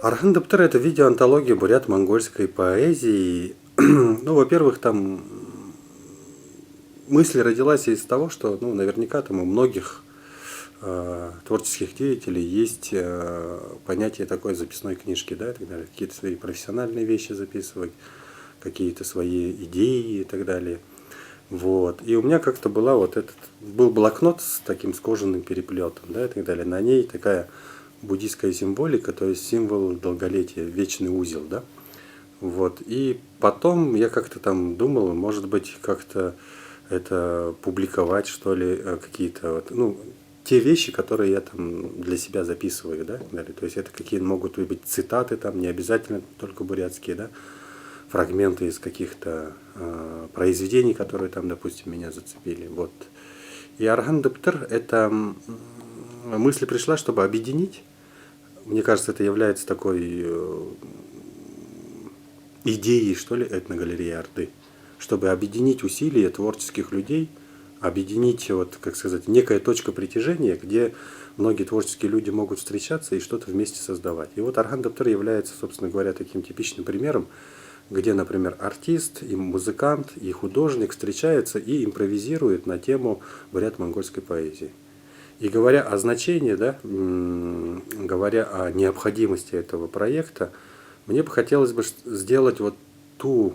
Архангельптер — это видеоантология бурят-монгольской поэзии. Ну, во-первых, там мысль родилась из того, что, ну, наверняка там у многих творческих деятелей есть понятие такой записной книжки, да, и так далее. Какие-то свои профессиональные вещи записывать, какие-то свои идеи и так далее. Вот. И у меня как-то был блокнот с таким с кожаным переплетом, да, и так далее. На ней такая буддийская символика, то есть символ долголетия, вечный узел, да. Вот. И потом я как-то там думал, может быть, как-то это публиковать, что ли, какие-то вот, ну, те вещи, которые я там для себя записываю, да, то есть это какие могут быть цитаты, там не обязательно только бурятские, да, фрагменты из каких-то произведений, которые там, допустим, меня зацепили, вот. И Архангельптер, это мысль пришла, чтобы объединить, мне кажется, это является такой идеей, что ли, этногалереи Орды, чтобы объединить усилия творческих людей, объединить, вот, как сказать, некая точка притяжения, где многие творческие люди могут встречаться и что-то вместе создавать. И вот Архангельптер является, собственно говоря, таким типичным примером, где, например, артист, и музыкант, и художник встречаются и импровизируют на тему бурят-монгольской поэзии. И говоря о значении, да, говоря о необходимости этого проекта, мне бы хотелось бы сделать вот ту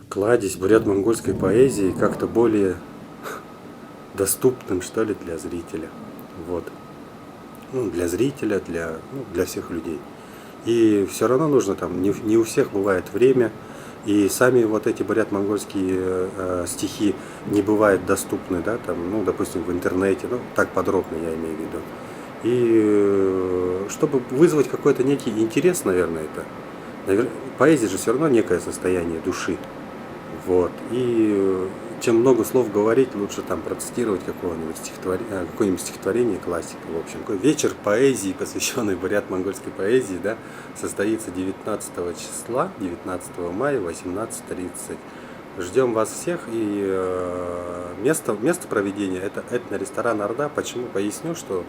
кладезь бурят-монгольской поэзии как-то более доступным, что ли, для зрителя. Вот. Ну, для зрителя, для всех людей. И все равно нужно там, не у всех бывает время, и сами вот эти бурят-монгольские стихи не бывают доступны, да, там, ну, допустим, в интернете, ну, так подробно я имею в виду. И чтобы вызвать какой-то некий интерес, наверное, поэзия же все равно некое состояние души. Вот. И чем много слов говорить, лучше там процитировать какое-нибудь стихотворение классика. В общем, такой вечер поэзии, посвященный бурят-монгольской поэзии, да, состоится 19 числа, 19 мая, 18:30. Ждем вас всех. И место проведения — это этно-ресторан Орда. Почему? Поясню, что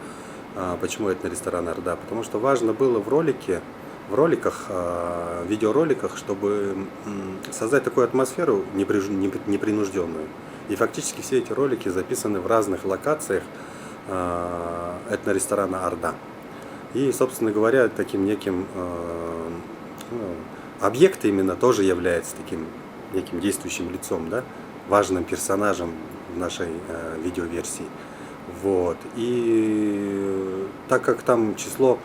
почему этно-ресторан Орда. Потому что важно было в видеороликах, чтобы создать такую атмосферу непринужденную. И фактически все эти ролики записаны в разных локациях этно-ресторана Орда. И, собственно говоря, таким неким объект именно тоже является таким неким действующим лицом, да, важным персонажем в нашей видеоверсии. Вот. И так как там число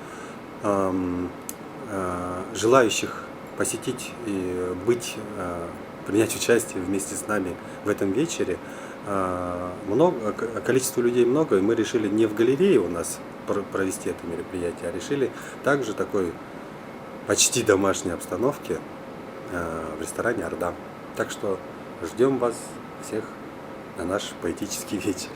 желающих посетить и принять участие вместе с нами в этом вечере, количество людей много, и мы решили не в галерее у нас провести это мероприятие, а решили также такой почти домашней обстановке в ресторане Орда. Так что ждем вас всех на наш поэтический вечер.